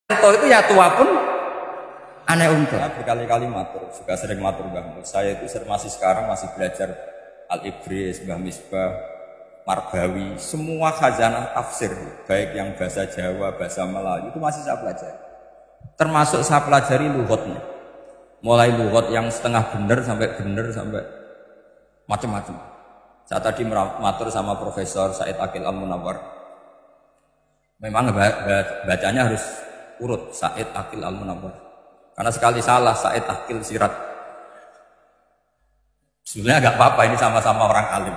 unta itu ya tua pun anak unta. Saya berkali-kali matur, juga sering matur Mbah Mus. Saya itu masih sekarang masih belajar Al-Ibris, Mbah Misbah, Marbawi, semua khazanah tafsir, baik yang bahasa Jawa, bahasa Melayu itu masih saya pelajari. Termasuk saya pelajari lughotnya. Mulai lughat yang setengah benar sampai macam-macam. Saya tadi matur sama Profesor Said Aqil Al-Munawwar. Memang bacanya harus urut Said Aqil Al-Munawwar. Karena sekali salah Said Aqil Sirat. Sebenarnya agak apa-apa, ini sama-sama orang alim.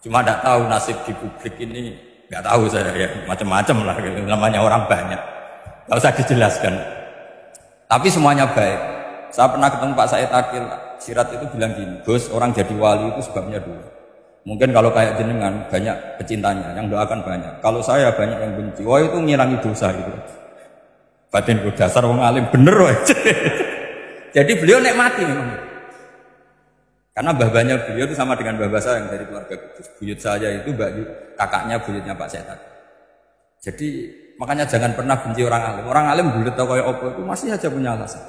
Cuma tidak tahu nasib di publik ini, nggak tahu saya ya, macam-macam lah, namanya orang banyak. Nggak usah dijelaskan. Tapi semuanya baik. Saya pernah ketemu Pak Said Aqil Sirat itu bilang gini, Gus, orang jadi wali itu sebabnya dua. Mungkin kalau kayak jenengan banyak pecintanya, yang doakan banyak. Kalau saya banyak yang benci, wah itu ngilangi dosa gitu. Batin dasar wong alim bener wah. Jadi beliau nikmati memang. Karena babanya beliau itu sama dengan babah saya yang dari keluarga Kudus. Buyut saya itu kakaknya buyutnya Pak Said Aqil. Jadi makanya jangan pernah benci orang alim. Orang alim bulet atau kayak apa itu masih aja punya alasan.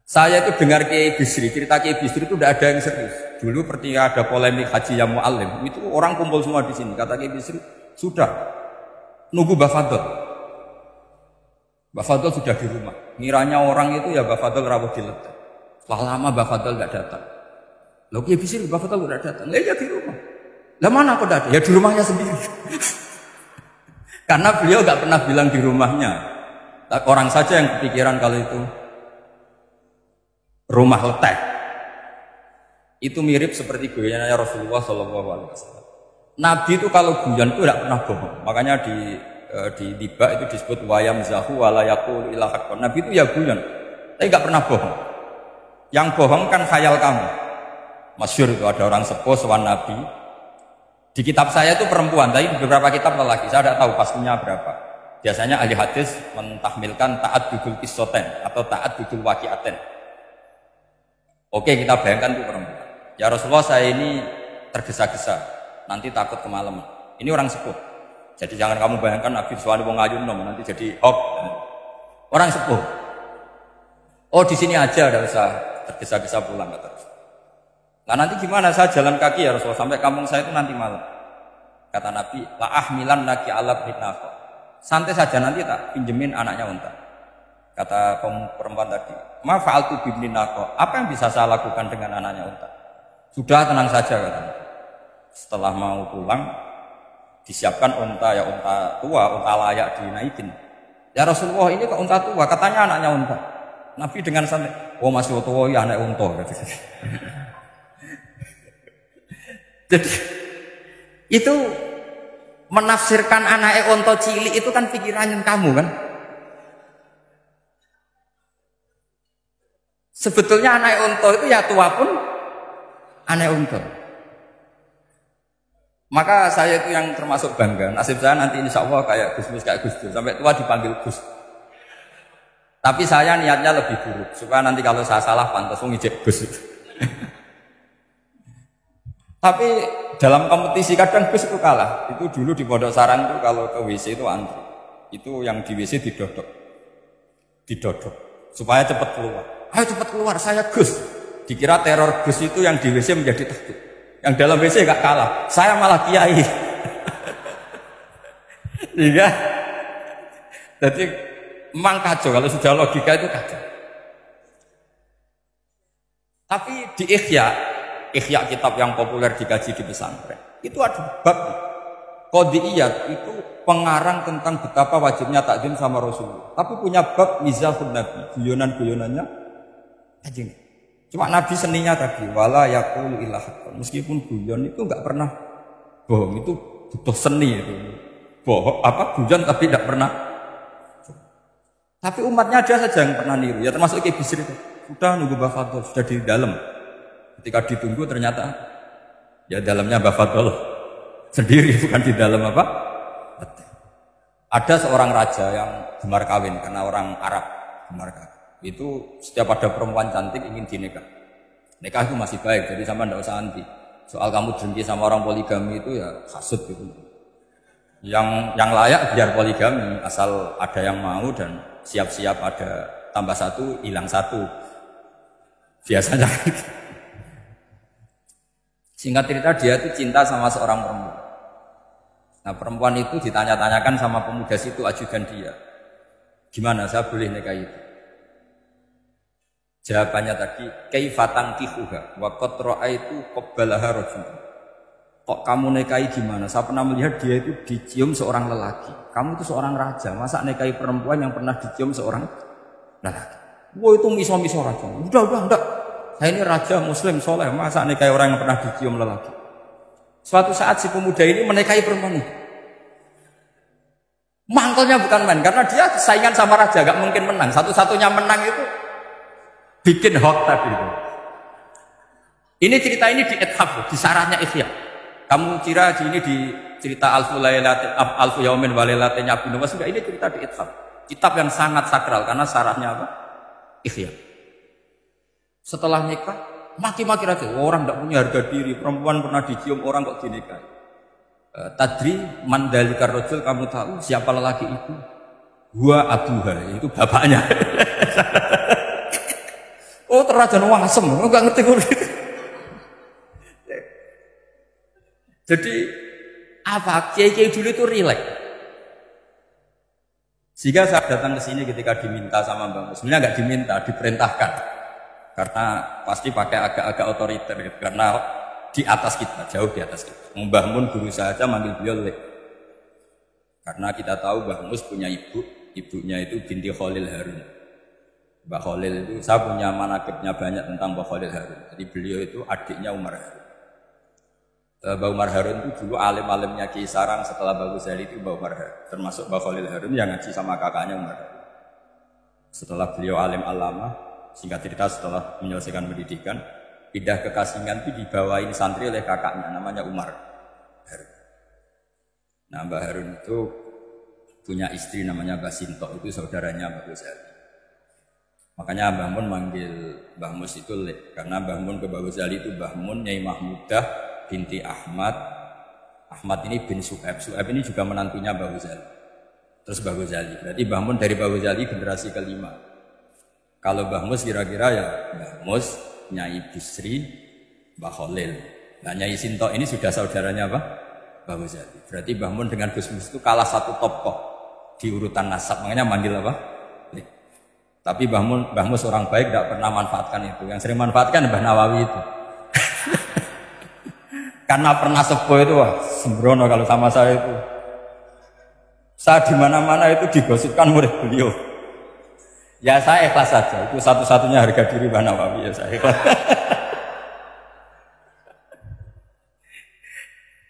Saya itu dengar Kiai Bisri, cerita Kiai Bisri itu tidak ada yang serius. Dulu ketika ada polemik haji yang mu'alim, itu orang kumpul semua di sini. Kata Kiai Bisri, sudah nunggu Mbah Fadl. Mbah Fadl sudah di rumah. Ngiranya orang itu ya Mbah Fadl rawuh di letak. Setelah lama Mbah Fadl tidak datang. Loh Kiai Bisri, Mbah Fadl tidak datang. Ya di rumah. Lah mana kok datang? Ya di rumahnya sendiri. Karena beliau nggak pernah bilang di rumahnya. Orang saja yang kepikiran kalau itu rumah letek. Itu mirip seperti guyannya Rasulullah SAW. Nabi itu kalau guyon itu tidak pernah bohong. Makanya di Liba itu disebut wayam zahu walayakul ilahakon. Nabi itu ya guyon, tapi nggak pernah bohong. Yang bohong kan khayal kamu. Masyhur itu ada orang sepuh sowan Nabi. Di kitab saya itu perempuan, tapi beberapa kitab lelaki. Saya tidak tahu pastinya berapa. Biasanya ahli hadis mentahmilkan taat bidul kisoten atau taat bidul wakiaten. Oke, kita bayangkan itu perempuan. Ya Rasulullah, saya ini tergesa-gesa, nanti takut kemalaman. Ini orang sepuh. Jadi jangan kamu bayangkan Nabi suami wong ayu nom nanti jadi hop. Orang sepuh. Oh di sini aja, tidak usah tergesa-gesa pulang kata Rasulullah. Nah nanti gimana saya jalan kaki ya Rasulullah sampai kampung saya itu nanti malam. Kata Nabi, la ahmilan naki ala binako. Santai saja nanti tak pinjemin anaknya unta. Kata perempuan tadi, ma fa'altu bibninako. Apa yang bisa saya lakukan dengan anaknya unta? Sudah tenang saja katanya. Setelah mau pulang, disiapkan unta ya unta tua, unta layak dinaikin. Ya Rasulullah ini kok unta tua? Katanya anaknya unta. Nabi dengan santai, oh masih tua ya anak unta. Jadi itu menafsirkan anaknya unta cilik itu kan pikirannya kamu kan. Sebetulnya anak unta itu ya tua pun anak unta. Maka saya itu yang termasuk bangga. Nasib saya nanti insya Allah kayak Gus Mus, kayak Gus Dur. Sampai tua dipanggil Gus. Tapi saya niatnya lebih buruk. Supaya nanti kalau saya salah pantas ngijek Gus. Tapi dalam kompetisi kadang Gus itu kalah. Itu dulu di Pondok Sarang itu kalau ke WC itu antri. Itu yang di WC didodok. Supaya cepat keluar. Ayo cepat keluar, saya Gus. Dikira teror Gus itu yang di WC menjadi takut. Yang dalam WC gak kalah, saya malah kiai. Iya. Jadi memang kacau, kalau sudah logika itu kacau. Tapi di Ihya kitab yang populer dikaji di pesantren, itu ada bab Qadiyat itu pengarang tentang betapa wajibnya takzim sama Rasulullah. Tapi punya bab mizahun Nabi, guyonan-guyonannya anjing. Cuma Nabi seninya tadi wala yaqulu illa haqqan. Meskipun guyon itu enggak pernah bohong, itu butuh seni itu. Bohong guyon tapi tidak pernah. Tapi umatnya ada saja yang pernah niru, ya termasuk Kiai Bisri itu. Sudah nunggu Mbah Fadl, sudah di dalam. Ketika ditunggu ternyata ya dalamnya Mbah Fadl sendiri, bukan di dalam apa? Ada seorang raja yang gemar kawin karena orang Arab gemar kawin. Itu setiap ada perempuan cantik ingin dinikah. Nikah itu masih baik, jadi sama ndak usah anti. Soal kamu dengki sama orang poligami itu ya hasud gitu. Yang layak biar poligami, asal ada yang mau dan siap-siap ada tambah satu, hilang satu. Biasanya. Singkat cerita dia itu cinta sama seorang perempuan. Nah perempuan itu ditanya-tanyakan sama pemuda situ ajudan dia. Gimana saya boleh nikahi itu? Jawabannya tadi, kaifatang tihuha wa qad ra'aitu qabbalaha rajul. Kok kamu nikahi gimana? Saya pernah melihat dia itu dicium seorang lelaki. Kamu itu seorang raja, masa nikahi perempuan yang pernah dicium seorang lelaki? Wah itu miso-miso raja. Udah, enggak. Saya ini raja muslim soleh, masa nikahi orang yang pernah dicium lelaki? Suatu saat si pemuda ini menikahi perempuan itu. Mangkelnya bukan main, karena dia saingan sama raja, gak mungkin menang. Satu-satunya menang itu bikin hoax tadi itu. Ini cerita ini di Ithaf, di sarahnya Ikhya. Kamu kira ini di cerita Alfu Yaumin Walailatin Nabi Nuwas, enggak, ini cerita di Ithaf. Kitab yang sangat sakral karena sarahnya apa? Ikhya. Setelah nikah, maki-maki raja. Orang tidak punya harga diri, perempuan pernah dicium orang kok dinikahi. Tadri mandalikar rajul, kamu tahu siapa lelaki itu? Gua abuha, itu bapaknya. Oh terrajan wong asem, enggak ngerti kok. Jadi apa? Kiai-kiai dulu itu rileks. Sehingga saya datang ke sini ketika diminta sama Mbak Mus. Sebenarnya enggak diminta, diperintahkan. Karena pasti pakai agak-agak otoriter gitu. Karena di atas kita, jauh di atas kita. Mbah Mun guru saja manggil beliau Lek. Karena kita tahu Mbah Mus punya ibunya itu binti Khalil Harun. Mbah Khalil itu, saya punya manaqibnya banyak tentang Mbah Khalil Harun. Jadi beliau itu adiknya Umar Harun. Mbah Umar Harun itu dulu alim-alimnya Ki Sarang, setelah Mbah Ghazali itu Mbah Umar Harun. Termasuk Mbah Khalil Harun yang ngaji sama kakaknya Umar Harun. Setelah beliau alim alama, singkat cerita setelah menyelesaikan pendidikan, pindah ke Kasingan itu dibawain santri oleh kakaknya namanya Umar Harun. Nah Mbah Harun itu punya istri namanya Mbah Sinto, itu saudaranya Mbah Ghazali. Makanya Mbah Mun manggil Mbah Mus itu Lek, karena Mbah Mun ke Mbah Ghazali itu Mbah Mun Nyai Mahmudah binti Ahmad. Ahmad ini bin Su'aib. Su'aib ini juga menantunya Mbah Ghazali. Terus Mbah Ghazali. Berarti Mbah Mun dari Mbah Ghazali generasi kelima. Kalau Mbah Mus kira-kira ya Mbah Mus, Nyai Bisri, Mbah Khalil. Nah Nyai Sinto ini sudah saudaranya apa? Mbah Ghazali. Berarti Mbah Mun dengan Gus Mus itu kalah satu tokoh di urutan nasab. Makanya manggil apa? Lek. Tapi Mbah Mus orang baik, tidak pernah manfaatkan itu. Yang sering manfaatkan Mbah Nawawi itu. Karena pernah sepuh itu, wah sembrono kalau sama saya itu. Saya di mana-mana itu digosipkan murid beliau. Ya saya ikhlas saja. Itu satu-satunya harga diri Mbah Nawawi, ya saya ikhlas.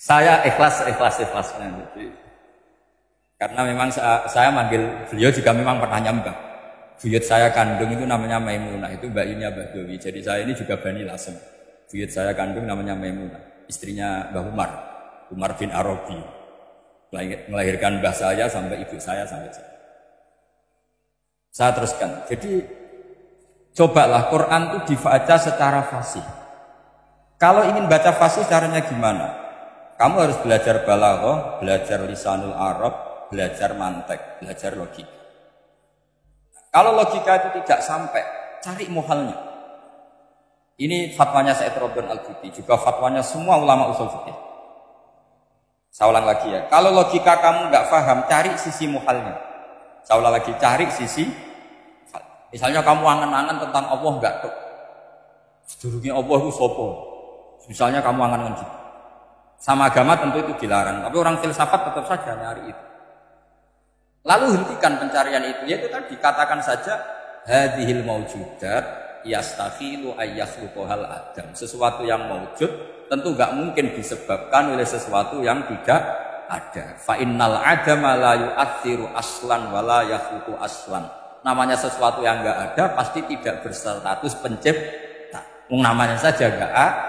Saya ikhlas-ikhlasnya. Karena memang saya manggil beliau juga memang pernah nyembah. Buyut saya kandung itu namanya Maimunah, itu Mbak Yunya Badawi. Jadi saya ini juga Bani Lasem. Buyut saya kandung namanya Maimunah. Istrinya Mbah Umar bin Arabi, melahirkan mbah saya sampai ibu saya sampai saya. Saya teruskan. Jadi cobalah Quran itu dibaca secara fasih. Kalau ingin baca fasih caranya gimana? Kamu harus belajar balaghah, belajar lisanul Arab, belajar mantek, belajar logika. Kalau logika itu tidak sampai, cari muhalnya. Ini fatwanya Said Robin Al-Buti, juga fatwanya semua ulama usul fikih. Saya ulang lagi ya, kalau logika kamu nggak paham, cari sisi muhalnya. Saya ulang lagi, cari sisi. Misalnya kamu angan-angan tentang Allah nggak tuh, sedurungnya Allah itu sopo. Misalnya kamu angan-angan gitu. Sama agama tentu itu dilarang, tapi orang filsafat tetap saja nyari itu. Lalu hentikan pencarian itu, yaitu tadi katakan saja hadhil maujudat yastakhilu ayyasluqahal adam. Sesuatu yang maujud tentu enggak mungkin disebabkan oleh sesuatu yang tidak ada. Fa innal adama la yu'athiru aslan wa la yakhluqu aslan. Namanya sesuatu yang enggak ada pasti tidak berstatus pencipta. Namanya saja enggak ada.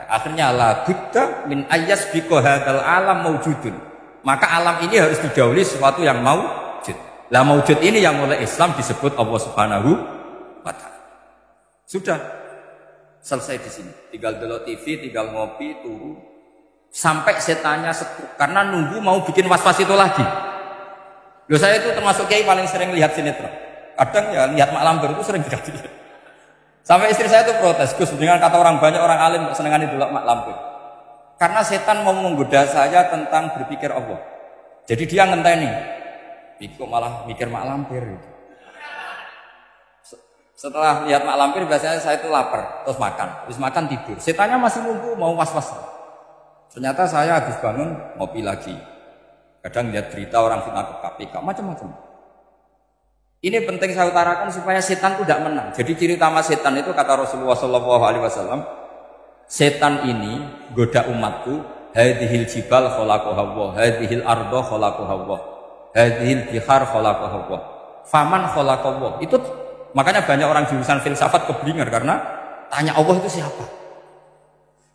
Akhirnya la budda min ayyasbiqa hadzal alam maujudun. Maka alam ini harus didahului sesuatu yang maujud. Lah maujud ini yang oleh Islam disebut Allah Subhanahu wa taala. Sudah selesai di sini. Tinggal delok TV, tinggal ngopi, turu. sampai setannya setruk karena nunggu mau bikin was-was itu lagi. Loh, saya itu termasuk kiai paling sering lihat sinetron. Kadang ya lihat Mak Lampir itu sering jadi. Sampai istri saya itu protes, Gus, dengan kata orang banyak orang alim kok senengane delok Mak Lampir. Karena setan mau menggoda saya tentang berpikir Allah. Jadi dia ngenteni. Kok malah mikir Mak Lampir gitu. Setelah lihat Mak Lampir biasanya saya itu lapar, terus makan. Terus makan tidur. Setannya masih nunggu mau was-was. Ternyata saya habis bangun ngopi lagi. Kadang lihat berita orang fitnah ke KPK, macam-macam. Ini penting saya utarakan supaya setan itu tidak menang. Jadi ciri utama setan itu kata Rasulullah SAW, setan ini goda umatku, hadhil jibal khalaqaha Allah, hadhil ardo khalaqaha Allah, hadhil bihar khalaqaha Allah, faman khalaqaha Allah. Itu makanya banyak orang jurusan filsafat keblinger karena tanya Allah itu siapa.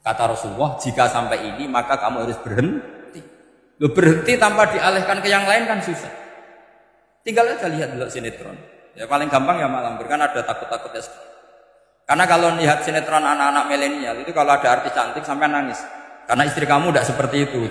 Kata Rasulullah, jika sampai ini maka kamu harus berhenti. Lo berhenti tanpa dialihkan ke yang lain kan susah. Tinggal aja lihat dulu sinetron. Ya paling gampang ya Mak Lampir, kan ada takut-takutnya sekali. Karena kalau lihat sinetron anak-anak milenial itu kalau ada artis cantik sampai nangis. Karena istri kamu tidak seperti itu.